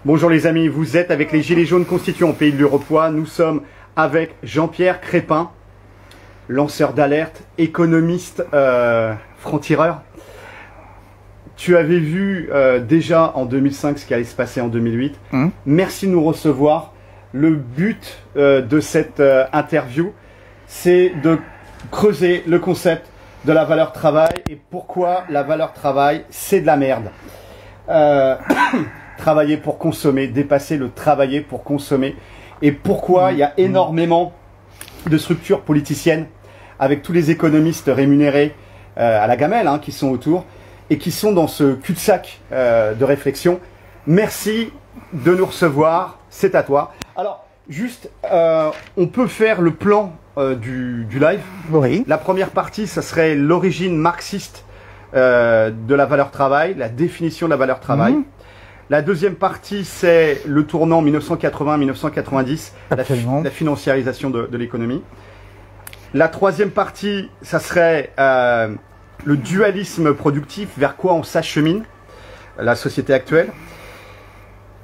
Bonjour les amis, vous êtes avec les Gilets jaunes constituants Pays de l'Uropois. Nous sommes avec Jean-Pierre Crépin, lanceur d'alerte, économiste, franc-tireur. Tu avais vu déjà en 2005 ce qui allait se passer en 2008. Merci de nous recevoir. Le but de cette interview, c'est de creuser le concept de la valeur travail et pourquoi la valeur travail, c'est de la merde. Travailler pour consommer, dépasser le travailler pour consommer. Et pourquoi il y a énormément de structures politiciennes avec tous les économistes rémunérés à la gamelle qui sont autour et qui sont dans ce cul-de-sac de réflexion. Merci de nous recevoir, c'est à toi. Alors, juste, on peut faire le plan du live. Oui. La première partie, ça serait l'origine marxiste de la valeur travail, la définition de la valeur travail. La deuxième partie, c'est le tournant 1980-1990, la financiarisation de l'économie. La troisième partie, ça serait le dualisme productif, vers quoi on s'achemine, la société actuelle.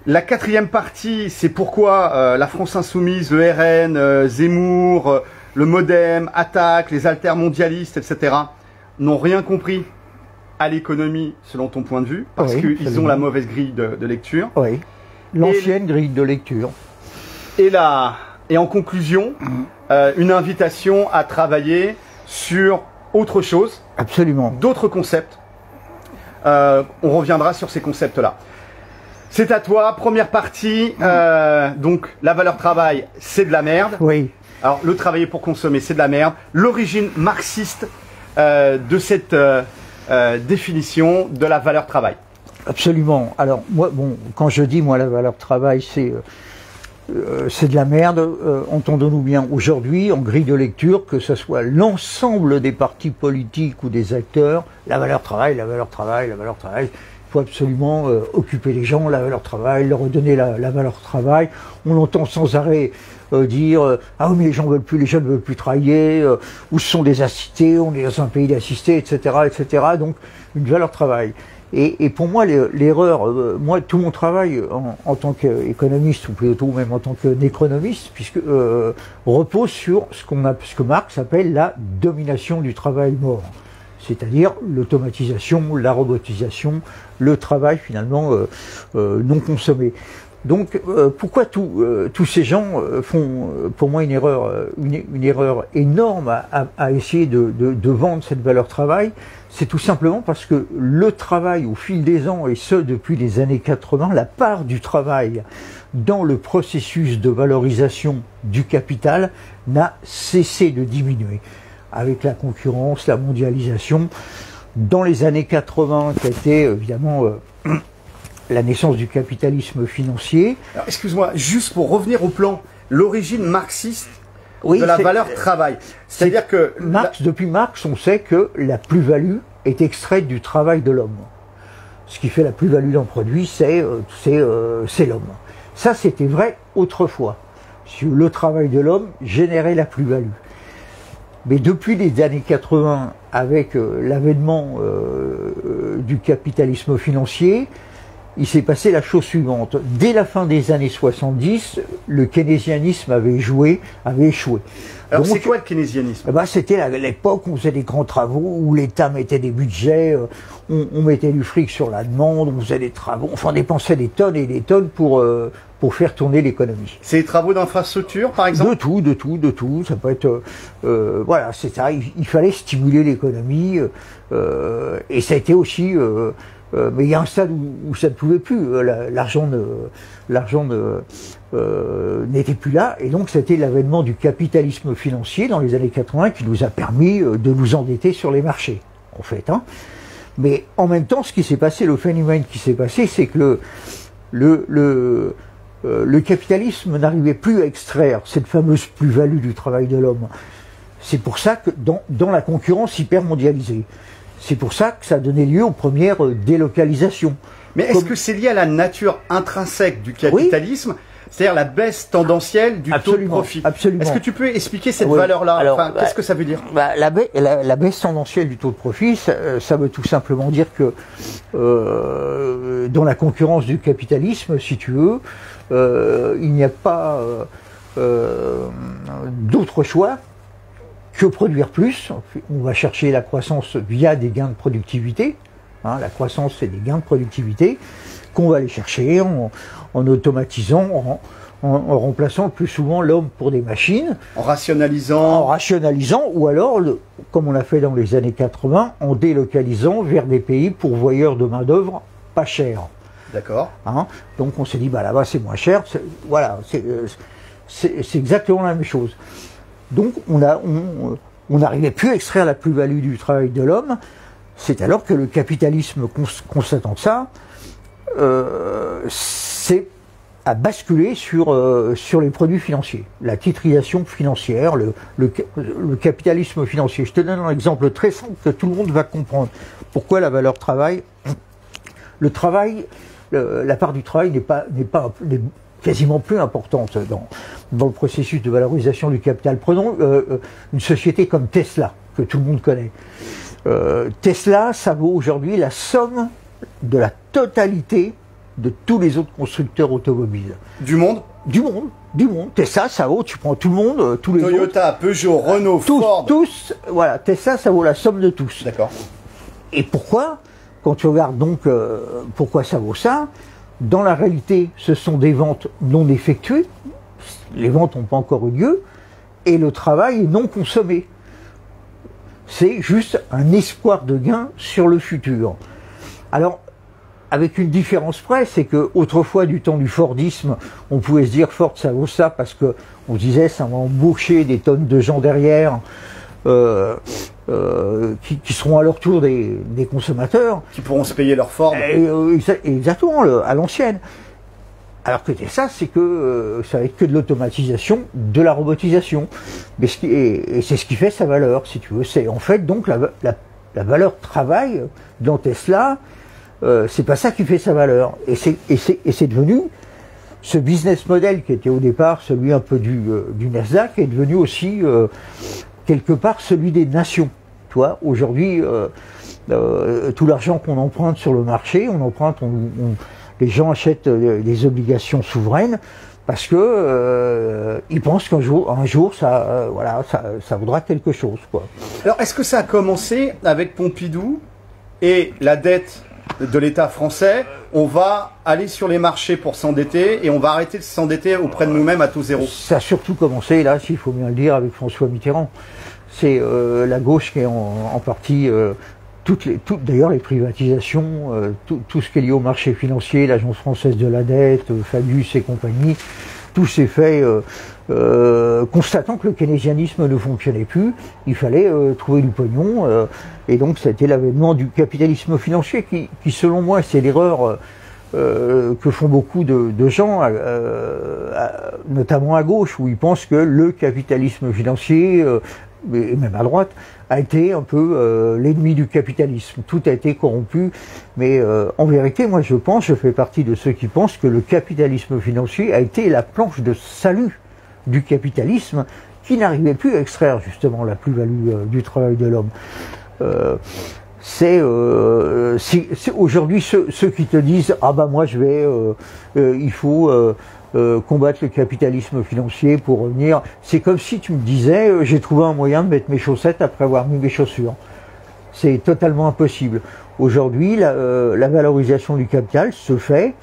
La quatrième partie, c'est pourquoi la France Insoumise, le RN, Zemmour, le Modem, Attaque, les altermondialistes, etc. n'ont rien compris à l'économie selon ton point de vue, parce qu'ils ont la mauvaise grille de lecture. Oui, l'ancienne grille de lecture. Et en conclusion, une invitation à travailler sur autre chose. Absolument. D'autres concepts. On reviendra sur ces concepts-là. C'est à toi, première partie. Donc, la valeur travail, c'est de la merde. Oui. Alors, le travailler pour consommer, c'est de la merde. L'origine marxiste de cette définition de la valeur travail. Absolument. Alors, moi, bon, quand je dis, moi, la valeur travail, c'est de la merde, entendons-nous bien, aujourd'hui, en grille de lecture, que ce soit l'ensemble des partis politiques ou des acteurs, la valeur travail, la valeur travail, la valeur travail. Il faut absolument occuper les gens, la valeur travail, leur redonner la valeur travail. On entend sans arrêt dire ah oui mais les gens veulent plus, les jeunes veulent plus travailler, où sont des assistés, on est dans un pays d'assistés, etc., etc. Donc une valeur travail. Et pour moi l'erreur, moi tout mon travail en tant qu'économiste ou plutôt même en tant que nécronomiste, puisque repose sur ce que Marx appelle la domination du travail mort. C'est-à-dire l'automatisation, la robotisation, le travail finalement non consommé. Donc pourquoi tous ces gens font pour moi une erreur énorme à essayer de vendre cette valeur travail? C'est tout simplement parce que le travail au fil des ans, et ce depuis les années 80, la part du travail dans le processus de valorisation du capital n'a cessé de diminuer. Avec la concurrence, la mondialisation, dans les années 80, qui a été évidemment la naissance du capitalisme financier. Excuse-moi, juste pour revenir au plan, l'origine marxiste de la valeur travail. C'est-à-dire que depuis Marx, on sait que la plus-value est extraite du travail de l'homme. Ce qui fait la plus-value d'un produit, c'est l'homme. Ça, c'était vrai autrefois. Le travail de l'homme générait la plus-value. Mais depuis les années 80, avec l'avènement du capitalisme financier, il s'est passé la chose suivante. Dès la fin des années 70, le keynésianisme avait échoué. Alors c'est quoi le keynésianisme? C'était l'époque où on faisait des grands travaux, où l'État mettait des budgets, on mettait du fric sur la demande, on faisait des travaux, enfin on dépensait des tonnes et des tonnes pour faire tourner l'économie. C'est des travaux d'infrastructure par exemple? De tout. Ça peut être... voilà, c'est ça. Il fallait stimuler l'économie. Et ça a été aussi... mais il y a un stade où ça ne pouvait plus. L'argent n'était plus là. Et donc c'était l'avènement du capitalisme financier dans les années 80 qui nous a permis de nous endetter sur les marchés, en fait. Mais en même temps, ce qui s'est passé, le phénomène qui s'est passé, c'est que le capitalisme n'arrivait plus à extraire cette fameuse plus-value du travail de l'homme. C'est pour ça que dans la concurrence hyper mondialisée, c'est pour ça que ça a donné lieu aux premières délocalisations. Mais est-ce que c'est lié à la nature intrinsèque du capitalisme? C'est-à-dire la baisse tendancielle du taux de profit. Absolument. Est-ce que tu peux expliquer cette Oui. valeur-là? Alors, enfin, qu'est-ce que ça veut dire? La baisse tendancielle du taux de profit, ça veut tout simplement dire que dans la concurrence du capitalisme, si tu veux, il n'y a pas d'autre choix que produire plus. On va chercher la croissance via des gains de productivité. Hein, la croissance, c'est des gains de productivité qu'on va aller chercher en automatisant, en remplaçant le plus souvent l'homme pour des machines. En rationalisant, ou alors, comme on l'a fait dans les années 80, en délocalisant vers des pays pourvoyeurs de main-d'œuvre pas chers. D'accord. Hein, donc on s'est dit, bah là-bas c'est moins cher. Voilà, c'est exactement la même chose. Donc on n'arrivait plus à extraire la plus-value du travail de l'homme. C'est alors que le capitalisme, constatant ça, a basculé sur les produits financiers, la titrisation financière, le capitalisme financier. Je te donne un exemple très simple que tout le monde va comprendre. Pourquoi la valeur travail? Le travail, la part du travail n'est quasiment plus importante dans le processus de valorisation du capital. Prenons une société comme Tesla, que tout le monde connaît. Tesla, ça vaut aujourd'hui la somme de la totalité de tous les autres constructeurs automobiles. Du monde? Du monde. Tesla, ça vaut, tu prends tout le monde, tous les Toyota, autres. Peugeot, Renault, Ford. Tous, voilà, Tesla, ça vaut la somme de tous. D'accord. Et pourquoi? Quand tu regardes donc pourquoi ça vaut ça, dans la réalité, ce sont des ventes non effectuées, les ventes n'ont pas encore eu lieu, et le travail est non consommé. C'est juste un espoir de gain sur le futur. Alors, avec une différence près, c'est que autrefois, du temps du Fordisme, on pouvait se dire Ford, ça vaut ça parce que on disait ça va embaucher des tonnes de gens derrière qui seront à leur tour des consommateurs. Qui pourront se payer leur Ford. Exactement, à l'ancienne. Alors que ça, c'est que ça va être que de l'automatisation, de la robotisation. Mais et c'est ce qui fait sa valeur, si tu veux. C'est en fait donc la valeur travail dans Tesla. C'est pas ça qui fait sa valeur. Et c'est devenu ce business model qui était au départ celui un peu du Nasdaq est devenu aussi quelque part celui des nations. Tu vois, aujourd'hui, tout l'argent qu'on emprunte sur le marché, les gens achètent des obligations souveraines parce que ils pensent qu'un jour ça vaudra quelque chose, quoi. Alors, est-ce que ça a commencé avec Pompidou et la dette de l'État français? On va aller sur les marchés pour s'endetter et on va arrêter de s'endetter auprès de nous-mêmes à taux zéro. Ça a surtout commencé, là, s'il faut bien le dire, avec François Mitterrand. C'est la gauche qui est en partie... d'ailleurs les privatisations, tout ce qui est lié au marché financier, l'Agence française de la dette, Fabius et compagnie, tout s'est fait constatant que le keynésianisme ne fonctionnait plus, il fallait trouver du pognon, et donc ça a été l'avènement du capitalisme financier qui selon moi, c'est l'erreur que font beaucoup de gens, notamment à gauche, où ils pensent que le capitalisme financier, et même à droite, a été un peu l'ennemi du capitalisme. Tout a été corrompu, mais en vérité, moi je fais partie de ceux qui pensent que le capitalisme financier a été la planche de salut du capitalisme qui n'arrivait plus à extraire justement la plus-value du travail de l'homme. C'est aujourd'hui ceux qui te disent ah bah moi je vais il faut combattre le capitalisme financier pour revenir. C'est comme si tu me disais j'ai trouvé un moyen de mettre mes chaussettes après avoir mis mes chaussures. C'est totalement impossible. Aujourd'hui, la valorisation du capital se fait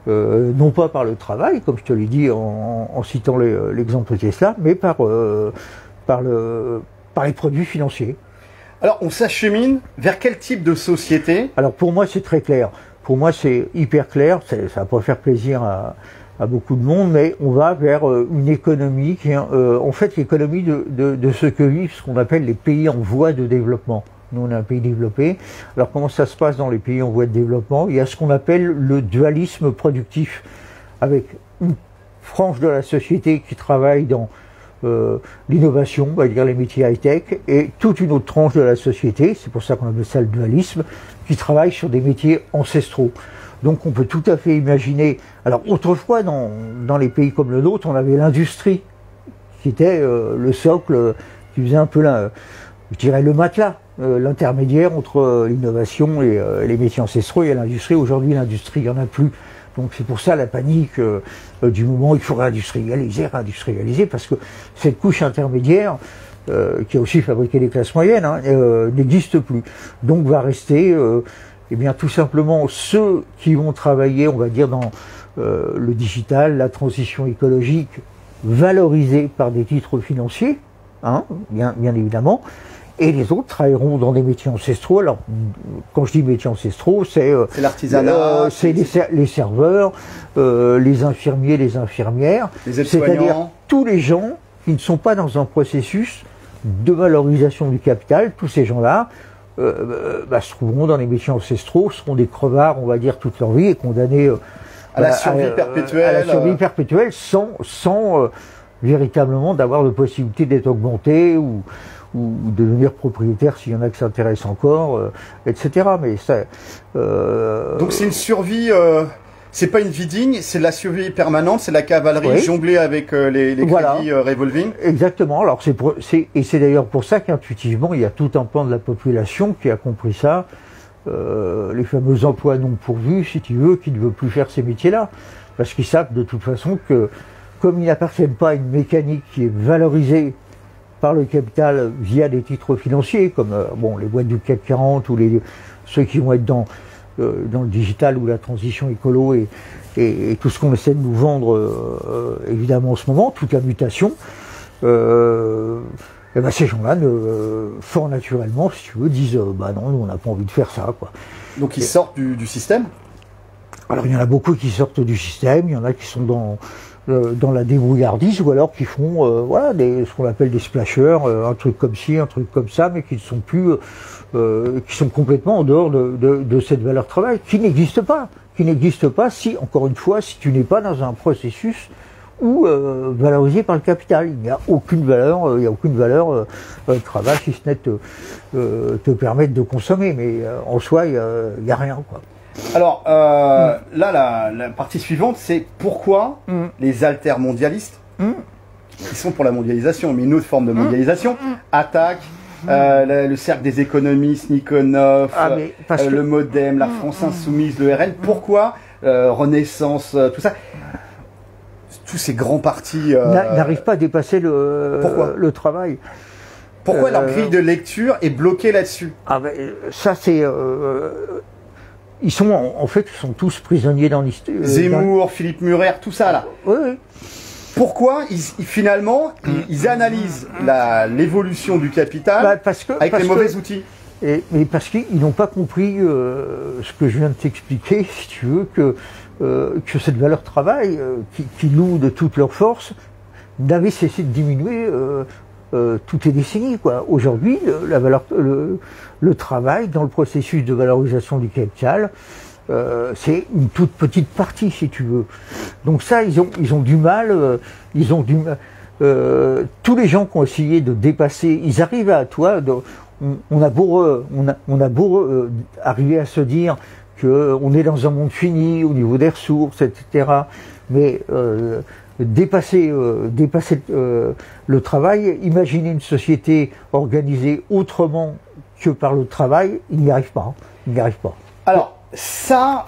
non pas par le travail, comme je te l'ai dit en citant l'exemple de Tesla, mais par les produits financiers. Alors, on s'achemine vers quel type de société? Alors, pour moi, c'est très clair. Pour moi, c'est hyper clair. Ça va pas faire plaisir à beaucoup de monde, mais on va vers une économie qui est en fait l'économie de ce que vivent ce qu'on appelle les pays en voie de développement. Nous, on est un pays développé. Alors, comment ça se passe dans les pays en voie de développement? Il y a ce qu'on appelle le dualisme productif, avec une frange de la société qui travaille dans l'innovation, on va dire les métiers high-tech, et toute une autre tranche de la société, c'est pour ça qu'on appelle ça le dualisme, qui travaille sur des métiers ancestraux. Donc on peut tout à fait imaginer. Alors autrefois, dans les pays comme le nôtre, on avait l'industrie, qui était le socle, qui faisait un peu, je dirais, le matelas, l'intermédiaire entre l'innovation et les métiers ancestraux et l'industrie. Aujourd'hui, l'industrie, il n'y en a plus. Donc c'est pour ça la panique du moment où il faut réindustrialiser, parce que cette couche intermédiaire, qui a aussi fabriqué les classes moyennes, n'existe plus. Donc va rester, eh bien, tout simplement ceux qui vont travailler, on va dire, dans le digital, la transition écologique, valorisés par des titres financiers, bien évidemment, et les autres travailleront dans des métiers ancestraux. Alors, quand je dis métiers ancestraux, c'est l'artisanat, c'est les serveurs, les infirmiers, les infirmières, les aides-soignants, c'est-à-dire tous les gens qui ne sont pas dans un processus de valorisation du capital. Tous ces gens-là se trouveront dans les métiers ancestraux, seront des crevards, on va dire, toute leur vie, et condamnés à la survie perpétuelle, à la survie perpétuelle, sans véritablement d'avoir de possibilité d'être augmentés ou de devenir propriétaire s'il y en a qui s'intéressent encore, etc. Mais ça, donc c'est une survie, c'est pas une vie digne, c'est la survie permanente, c'est la cavalerie jonglée avec les crédits revolving. Exactement. Alors c'est d'ailleurs pour ça qu'intuitivement il y a tout un pan de la population qui a compris ça. Les fameux emplois non pourvus, si tu veux, qui ne veut plus faire ces métiers-là, parce qu'ils savent de toute façon que comme ils n'appartiennent pas à une mécanique qui est valorisée par le capital via des titres financiers, comme les boîtes du CAC 40 ou ceux qui vont être dans le digital ou la transition écolo et tout ce qu'on essaie de nous vendre évidemment en ce moment, toute la mutation, ces gens-là, fort naturellement, si tu veux, disent non, nous on n'a pas envie de faire ça, quoi. Donc ils sortent du système. Alors il y en a beaucoup qui sortent du système, il y en a qui sont dans la débrouillardise, ou alors qui font ce qu'on appelle des splashers, un truc comme ci, un truc comme ça, mais qui ne sont plus, qui sont complètement en dehors de cette valeur travail, qui n'existe pas si, encore une fois, si tu n'es pas dans un processus valorisé par le capital. Il n'y a aucune valeur, travail, si ce n'est te permettre de consommer, mais en soi, il n'y a rien, quoi. Alors, là, la partie suivante, c'est pourquoi les altermondialistes, qui sont pour la mondialisation, mais une autre forme de mondialisation, attaquent le cercle des économistes, Nikonov, le Modem, la France Insoumise, le RN. Pourquoi Renaissance, tout ça, tous ces grands partis n'arrivent pas à dépasser le travail. Pourquoi leur grille de lecture est bloquée là-dessus? Ça, c'est... ils sont tous prisonniers dans l'histoire. Zemmour, Philippe Murer, tout ça là. Oui. Pourquoi finalement ils analysent l'évolution du capital avec les mauvais outils? Mais parce qu'ils n'ont pas compris ce que je viens de t'expliquer, si tu veux, que cette valeur travail, qui loue de toute leur force, n'avait cessé de diminuer toutes les décennies, quoi. Aujourd'hui, le travail dans le processus de valorisation du capital, c'est une toute petite partie, si tu veux. Donc ça, ils ont du mal. Tous les gens qui ont essayé de dépasser, ils arrivent à toi. On a beau arriver à se dire qu'on est dans un monde fini au niveau des ressources, etc. Mais dépasser le travail, imaginer une société organisée autrement que par le travail, il n'y arrive pas. Alors, ça...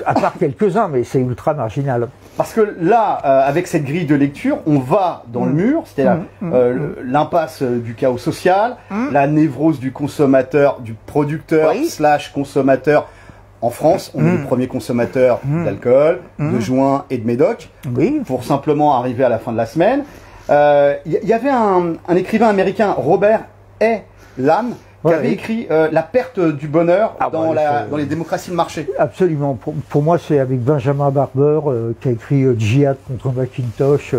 à part quelques-uns, mais c'est ultra marginal. Parce que là, avec cette grille de lecture, on va dans le mur, c'est-à-dire l'impasse du chaos social, la névrose du consommateur, du producteur / consommateur. En France, on est le premier consommateur d'alcool, de joints et de médoc, pour simplement arriver à la fin de la semaine. Il y avait un écrivain américain, Robert A. Lamb, qui avait écrit La perte du bonheur dans les démocraties de marché. Absolument. Pour moi, c'est avec Benjamin Barber qui a écrit Djihad contre Macintosh.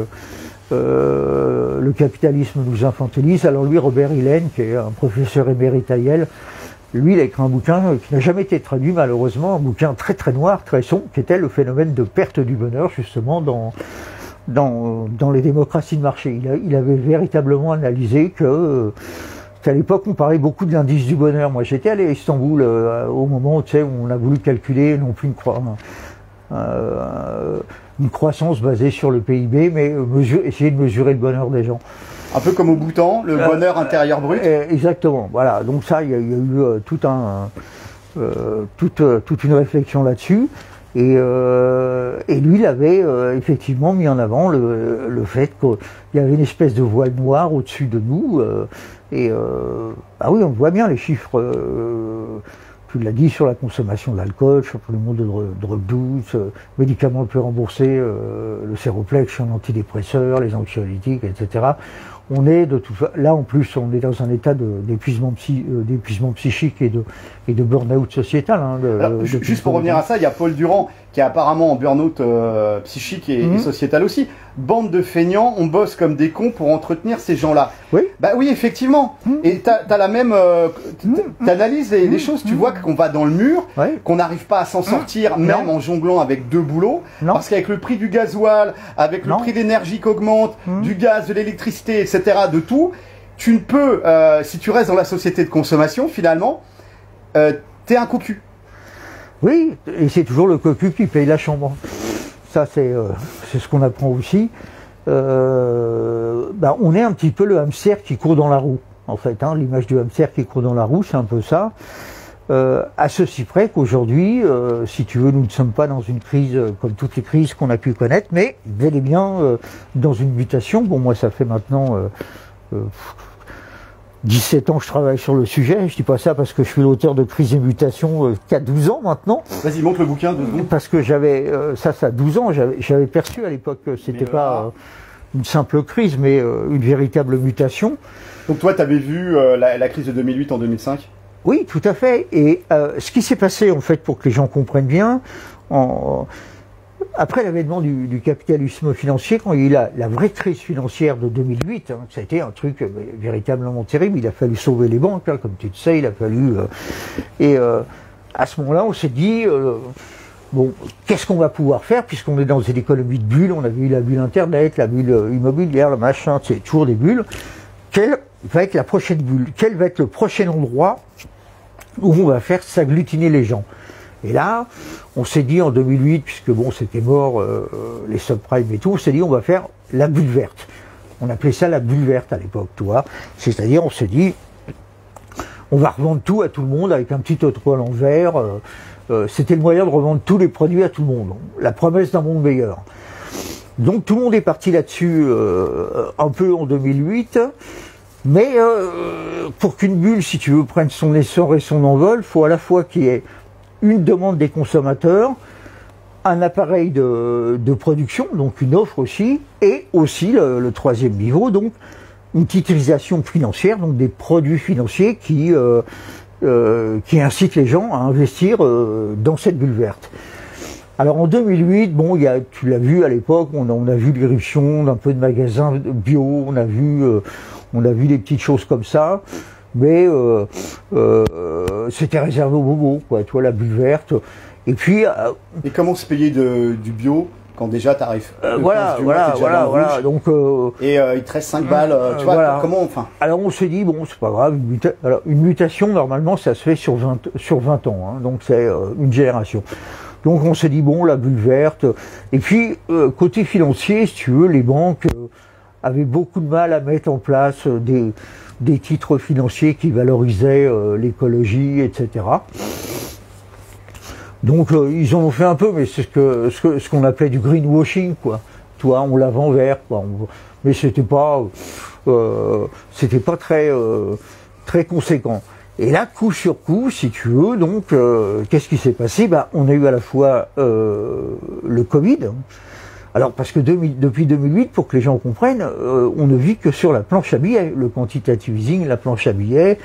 Le capitalisme nous infantilise. Alors lui, Robert Hillel, qui est un professeur émérite à Yale, lui, il a écrit un bouquin qui n'a jamais été traduit, malheureusement, un bouquin très très noir, très sombre, qui était le phénomène de perte du bonheur, justement, dans les démocraties de marché. Il avait véritablement analysé que À l'époque, on parlait beaucoup de l'indice du bonheur. Moi, j'étais allé à Istanbul au moment où, tu sais, où on a voulu calculer non plus une croissance basée sur le PIB, mais essayer de mesurer le bonheur des gens. Un peu comme au Bhoutan, le bonheur intérieur brut. Exactement. Voilà. Donc ça, il y a eu toute une réflexion là-dessus. Et lui, il avait effectivement mis en avant le fait qu'il y avait une espèce de voile noir au-dessus de nous. Ah oui, on voit bien les chiffres. Tu l'as dit sur la consommation d'alcool, sur le monde de drogue douce, médicaments le plus remboursés, le séroplex, un antidépresseur, les anxiolytiques, etc. On est là en plus, on est dans un état d'épuisement psychique et de burn-out sociétal. Hein, alors, juste pour revenir à ça, il y a Paul Durand qui est apparemment en burn-out psychique et sociétal aussi. Bande de feignants, on bosse comme des cons pour entretenir ces gens-là. Oui. Bah oui, effectivement. Et t'as la même, t'analyses les choses, tu vois qu'on va dans le mur, qu'on n'arrive pas à s'en sortir, même en jonglant avec 2 boulots, parce qu'avec le prix du gasoil, avec le prix de l'énergie qui augmente, du gaz, de l'électricité, etc., de tout, tu ne peux, si tu restes dans la société de consommation, finalement, t'es un cocu. Oui, et c'est toujours le cocu qui paye la chambre. Ça, c'est ce qu'on apprend aussi. On est un petit peu le hamster qui court dans la roue, en fait. Hein, l'image du hamster qui court dans la roue, c'est un peu ça. À ceci près qu'aujourd'hui, si tu veux, nous ne sommes pas dans une crise comme toutes les crises qu'on a pu connaître, mais bel et bien dans une mutation. Bon, moi, ça fait maintenant 17 ans que je travaille sur le sujet. Je dis pas ça parce que je suis l'auteur de Crise et Mutation qu'à 12 ans maintenant. Vas-y, montre le bouquin de vous. Parce que j'avais, ça à 12 ans, j'avais perçu à l'époque que c'était pas une simple crise, mais une véritable mutation. Donc toi, tu avais vu la crise de 2008 en 2005 ? Oui, tout à fait. Et ce qui s'est passé, en fait, pour que les gens comprennent bien, après l'avènement du capitalisme financier, quand il y a eu la vraie crise financière de 2008, ça a été un truc véritablement terrible. Il a fallu sauver les banques, hein, comme tu le sais, il a fallu... à ce moment-là, on s'est dit, bon, qu'est-ce qu'on va pouvoir faire, puisqu'on est dans une économie de bulles, on a vu la bulle Internet, la bulle immobilière, le machin, c'est toujours des bulles. Quelle va être la prochaine bulle? Quel va être le prochain endroit où on va faire s'agglutiner les gens? Et là, on s'est dit en 2008, puisque bon, c'était mort, les subprimes et tout, on s'est dit on va faire la bulle verte. On appelait ça la bulle verte à l'époque, tu vois. C'est-à-dire, on s'est dit, on va revendre tout à tout le monde avec un petit euro à l'envers. C'était le moyen de revendre tous les produits à tout le monde. La promesse d'un monde meilleur. Donc tout le monde est parti là-dessus un peu en 2008. Mais pour qu'une bulle, si tu veux, prenne son essor et son envol, il faut à la fois qu'il y ait une demande des consommateurs, un appareil de production, donc une offre aussi, et aussi le troisième niveau, donc une titrisation financière, donc des produits financiers qui incitent les gens à investir dans cette bulle verte. Alors en 2008, bon, tu l'as vu à l'époque, on a vu l'irruption d'un peu de magasins bio, on a vu des petites choses comme ça. Mais c'était réservé aux bobos, quoi, tu vois, la bulle verte. Et puis... Et comment se payer du bio quand déjà t'arrives voilà. Donc, et il te reste 5 balles, tu vois, comment, enfin... Alors on s'est dit, bon, c'est pas grave, une mutation, normalement, ça se fait sur 20 ans, hein, donc c'est une génération. Donc on s'est dit, bon, la bulle verte. Et puis, côté financier, si tu veux, les banques avaient beaucoup de mal à mettre en place des titres financiers qui valorisaient l'écologie, etc. Donc ils en ont fait un peu, mais c'est ce qu'on appelait du greenwashing, quoi. Toi, on la vend vert, quoi. Mais c'était pas très conséquent. Et là, coup sur coup, si tu veux, donc qu'est-ce qui s'est passé? On a eu à la fois le Covid. Alors, parce que depuis 2008, pour que les gens comprennent, on ne vit que sur la planche à billets. Le quantitative easing, la planche à billets,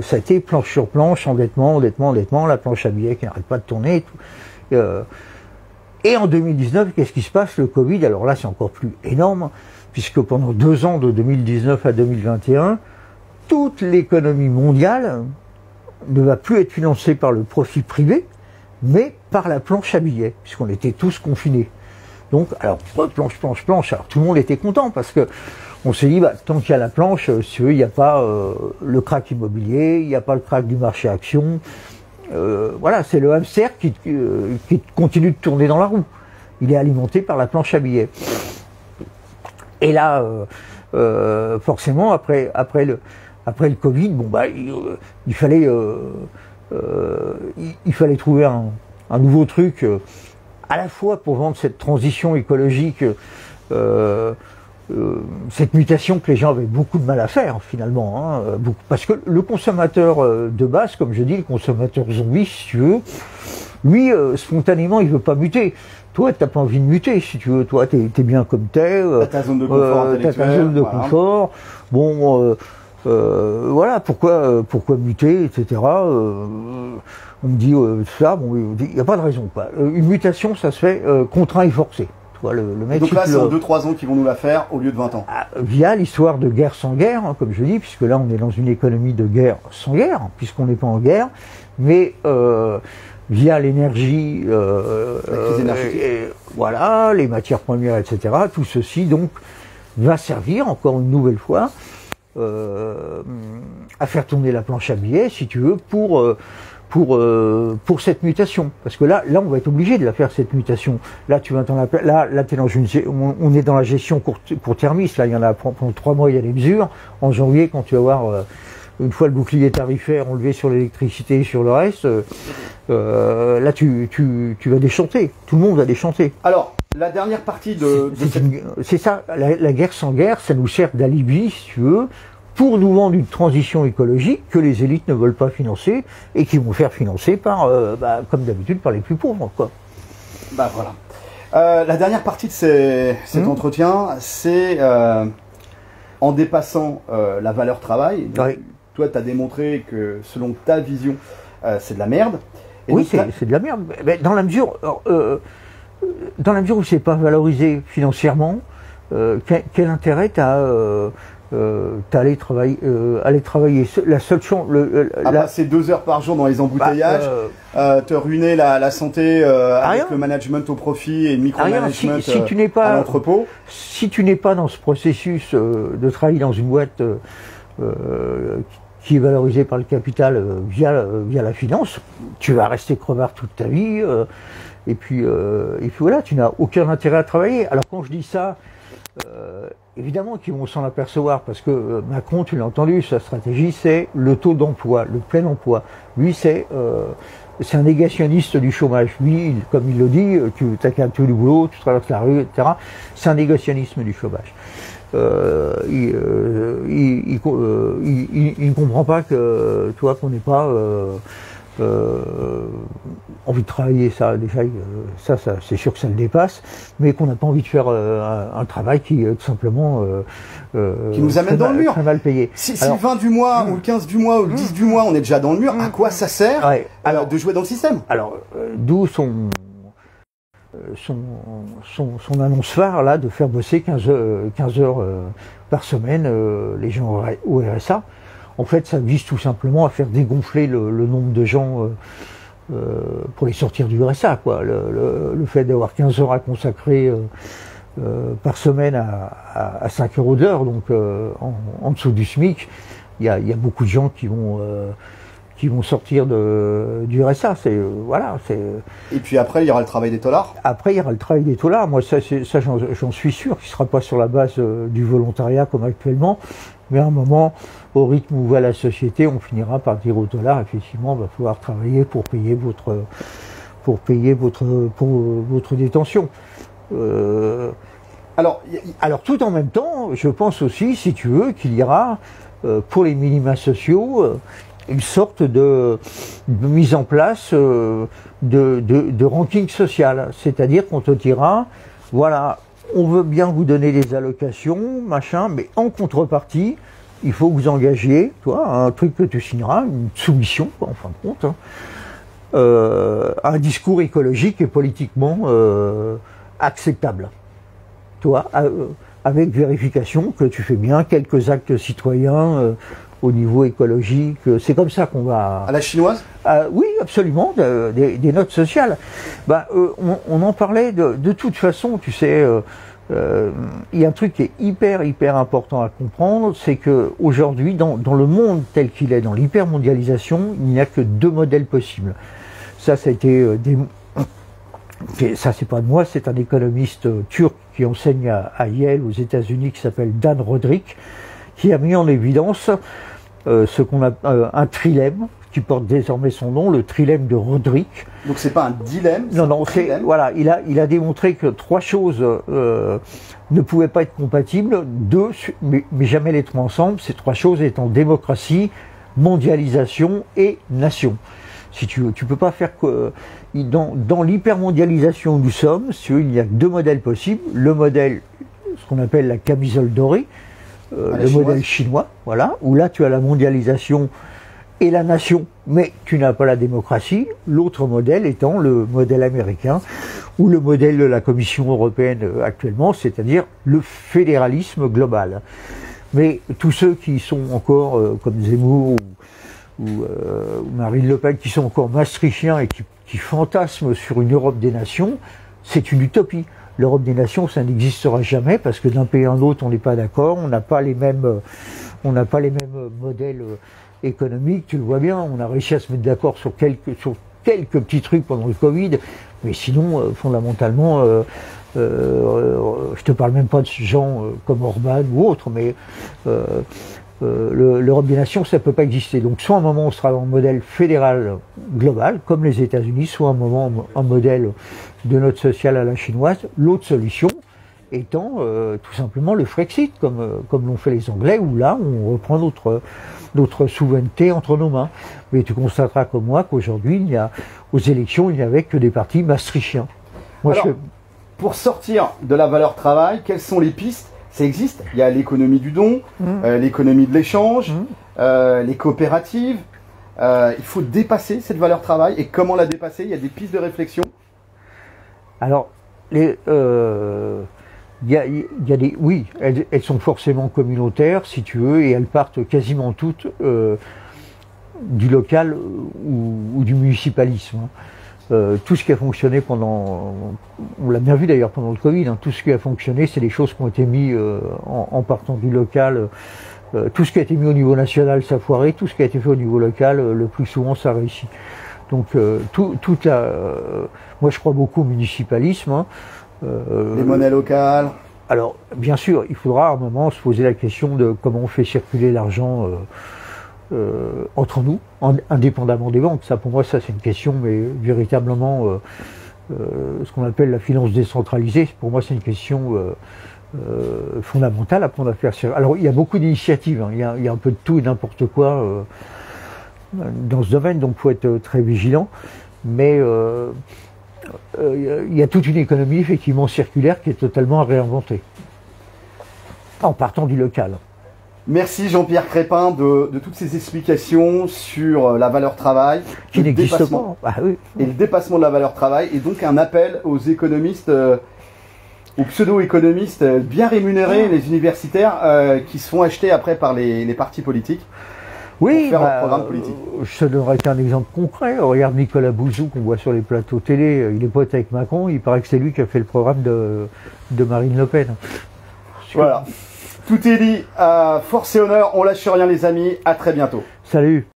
ça a été planche sur planche, endettement, la planche à billets qui n'arrête pas de tourner. Et, et en 2019, qu'est-ce qui se passe? Le Covid, alors là, c'est encore plus énorme, puisque pendant 2 ans, de 2019 à 2021, toute l'économie mondiale ne va plus être financée par le profit privé, mais par la planche à billets, puisqu'on était tous confinés. Donc, alors, planche, alors tout le monde était content parce que on s'est dit, tant qu'il y a la planche, si tu veux, il n'y a pas le crack immobilier, il n'y a pas le crack du marché action. Voilà, c'est le hamster qui continue de tourner dans la roue. Il est alimenté par la planche à billets. Et là, forcément, après le Covid, il fallait trouver un nouveau truc, à la fois pour vendre cette transition écologique, cette mutation que les gens avaient beaucoup de mal à faire finalement, hein, parce que le consommateur de base, comme je dis, le consommateur zombie, si tu veux, lui, spontanément, il veut pas muter. Toi, t'as pas envie de muter, si tu veux. Toi, t'es bien comme t'es. T'as ta zone de confort. T'as ta zone de confort. Bon, voilà, pourquoi muter, etc. On me dit ça, bon, il n'y a pas de raison, quoi. Une mutation, ça se fait contraint et forcé. Le mec, donc là, c'est en 2-3 ans qu'ils vont nous la faire au lieu de 20 ans. Via l'histoire de guerre sans guerre, hein, comme je dis, puisque là, on est dans une économie de guerre sans guerre, puisqu'on n'est pas en guerre, mais via l'énergie, voilà, les matières premières, etc. Tout ceci, donc, va servir, encore une nouvelle fois, à faire tourner la planche à billets, si tu veux, pour cette mutation, parce que là, on va être obligé de la faire, cette mutation. Là, tu vas là, t'es dans on est dans la gestion court-termiste. Là, il y en a pendant 3 mois, il y a des mesures. En janvier, quand tu vas voir, une fois le bouclier tarifaire enlevé sur l'électricité et sur le reste, là, tu vas déchanter. Tout le monde va déchanter. Alors, la dernière partie c'est ça, la guerre sans guerre, ça nous sert d'alibi, si tu veux, pour nous vendre une transition écologique que les élites ne veulent pas financer et qui vont faire financer par, comme d'habitude, par les plus pauvres, quoi. Voilà. La dernière partie de cet entretien, c'est en dépassant la valeur travail. Oui. Toi, tu as démontré que selon ta vision, c'est de la merde. Et oui, c'est de la merde. Mais dans la mesure où c'est pas valorisé financièrement, quel intérêt t'as aller travailler, la seule chance, passer 2 heures par jour dans les embouteillages, te ruiner la santé avec le management au profit et le micromanagement à l'entrepôt. Si tu n'es pas dans ce processus de travailler dans une boîte qui est valorisée par le capital via la finance, tu vas rester crevard toute ta vie. Et puis voilà, tu n'as aucun intérêt à travailler. Alors quand je dis ça, évidemment qu'ils vont s'en apercevoir, parce que Macron, tu l'as entendu, sa stratégie, c'est le taux d'emploi, le plein emploi. Lui, c'est un négationniste du chômage. Lui, comme il le dit, tu as qu'un peu du boulot, tu traverses la rue, etc. C'est un négationnisme du chômage. Il ne comprend pas que, toi, qu'on n'ait pas envie de travailler, ça déjà, ça c'est sûr que ça le dépasse, mais qu'on n'a pas envie de faire un travail qui tout simplement qui nous amène dans le mur. Très mal payé. Si le 20 du mois ou le 15 du mois ou le 10 du mois, on est déjà dans le mur, à quoi ça sert de jouer dans le système? Alors, d'où son annonce phare là de faire bosser 15 heures par semaine les gens au RSA. En fait, ça vise tout simplement à faire dégonfler le nombre de gens pour les sortir du RSA, quoi. Le fait d'avoir 15 heures à consacrer par semaine à 5 € de l'heure, donc en dessous du SMIC, il y a beaucoup de gens qui vont sortir du RSA. Voilà. Et puis après, il y aura le travail des taulards. Après, il y aura le travail des taulards. Moi, ça j'en suis sûr, qu'il ne sera pas sur la base du volontariat comme actuellement. Mais à un moment, au rythme où va la société, on finira par dire aux taulards, effectivement, il va falloir travailler pour payer votre détention. Alors tout en même temps, je pense aussi, si tu veux, qu'il y aura pour les minima sociaux une sorte de mise en place de ranking social. C'est-à-dire qu'on te dira, voilà, on veut bien vous donner des allocations, machin, mais en contrepartie, il faut que vous engagiez, toi, un truc que tu signeras, une soumission, quoi, en fin de compte, hein, un discours écologique et politiquement acceptable. Toi, avec vérification que tu fais bien quelques actes citoyens au niveau écologique. C'est comme ça qu'on va... À la chinoise? Oui, absolument, des notes sociales. On en parlait de toute façon, tu sais, il y a un truc qui est hyper important à comprendre, c'est que aujourd'hui, dans le monde tel qu'il est, dans l'hypermondialisation, il n'y a que deux modèles possibles. Ça a été ça c'est pas de moi, c'est un économiste turc qui enseigne à Yale aux États-Unis qui s'appelle Dan Rodrik, qui a mis en évidence ce qu'on a un trilemme qui porte désormais son nom, le trilemme de Rodrik. Donc c'est pas un dilemme. Non, voilà, il a démontré que trois choses ne pouvaient pas être compatibles, mais jamais les trois ensemble. Ces trois choses étant démocratie, mondialisation et nation. Si tu peux pas faire que dans l'hypermondialisation où nous sommes, il n'y a que deux modèles possibles. Le modèle, ce qu'on appelle la camisole dorée, le modèle chinois, voilà, où là tu as la mondialisation et la nation, mais tu n'as pas la démocratie. L'autre modèle étant le modèle américain, ou le modèle de la Commission européenne actuellement, c'est-à-dire le fédéralisme global. Mais tous ceux qui sont encore, comme Zemmour ou Marine Le Pen, qui sont encore maastrichtiens et qui fantasment sur une Europe des nations, c'est une utopie. L'Europe des nations, ça n'existera jamais parce que d'un pays à l'autre, on n'est pas d'accord, on n'a pas les mêmes modèles économiques. Tu le vois bien, on a réussi à se mettre d'accord sur quelques petits trucs pendant le Covid, mais sinon, fondamentalement, je te parle même pas de gens comme Orban ou autres, mais l'Europe des nations, ça ne peut pas exister. Donc soit à un moment on sera dans un modèle fédéral global, comme les États-Unis, soit un modèle de note sociale à la chinoise. L'autre solution étant tout simplement le Frexit, comme l'ont fait les Anglais, où là on reprend notre souveraineté entre nos mains. Mais tu constateras comme moi qu'aujourd'hui, aux élections, il n'y avait que des partis maastrichtiens. Pour sortir de la valeur travail, quelles sont les pistes? Ça existe, il y a l'économie du don, l'économie de l'échange, les coopératives. Il faut dépasser cette valeur travail. Et comment la dépasser? Il y a des pistes de réflexion. Alors, oui, elles sont forcément communautaires, si tu veux, et elles partent quasiment toutes du local ou du municipalisme. Tout ce qui a fonctionné on l'a bien vu d'ailleurs pendant le Covid, tout ce qui a fonctionné, c'est les choses qui ont été mises en partant du local. Tout ce qui a été mis au niveau national, ça a foiré. Tout ce qui a été fait au niveau local, le plus souvent, ça réussit. Donc, moi, je crois beaucoup au municipalisme. Les monnaies locales. Alors, bien sûr, il faudra à un moment se poser la question de comment on fait circuler l'argent entre nous, indépendamment des banques. Ça, pour moi, ça c'est une question, mais véritablement, ce qu'on appelle la finance décentralisée, pour moi, c'est une question fondamentale à prendre à faire. Alors, il y a beaucoup d'initiatives, il y a un peu de tout et n'importe quoi dans ce domaine, donc il faut être très vigilant. Mais il y a toute une économie effectivement circulaire qui est totalement à réinventer, en partant du local. Merci Jean-Pierre Crépin de toutes ces explications sur la valeur travail. Qui n'existe pas. Ah, oui. Et le dépassement de la valeur travail. Et donc un appel aux économistes, aux pseudo-économistes bien rémunérés, les universitaires, qui se font acheter après par les partis politiques. Oui, pour faire un programme politique. Je te donnerai qu'un exemple concret. Regarde Nicolas Bouzou qu'on voit sur les plateaux télé, il est pote avec Macron, il paraît que c'est lui qui a fait le programme de Marine Le Pen. Voilà. Tout est dit, force et honneur, on lâche rien les amis, à très bientôt. Salut.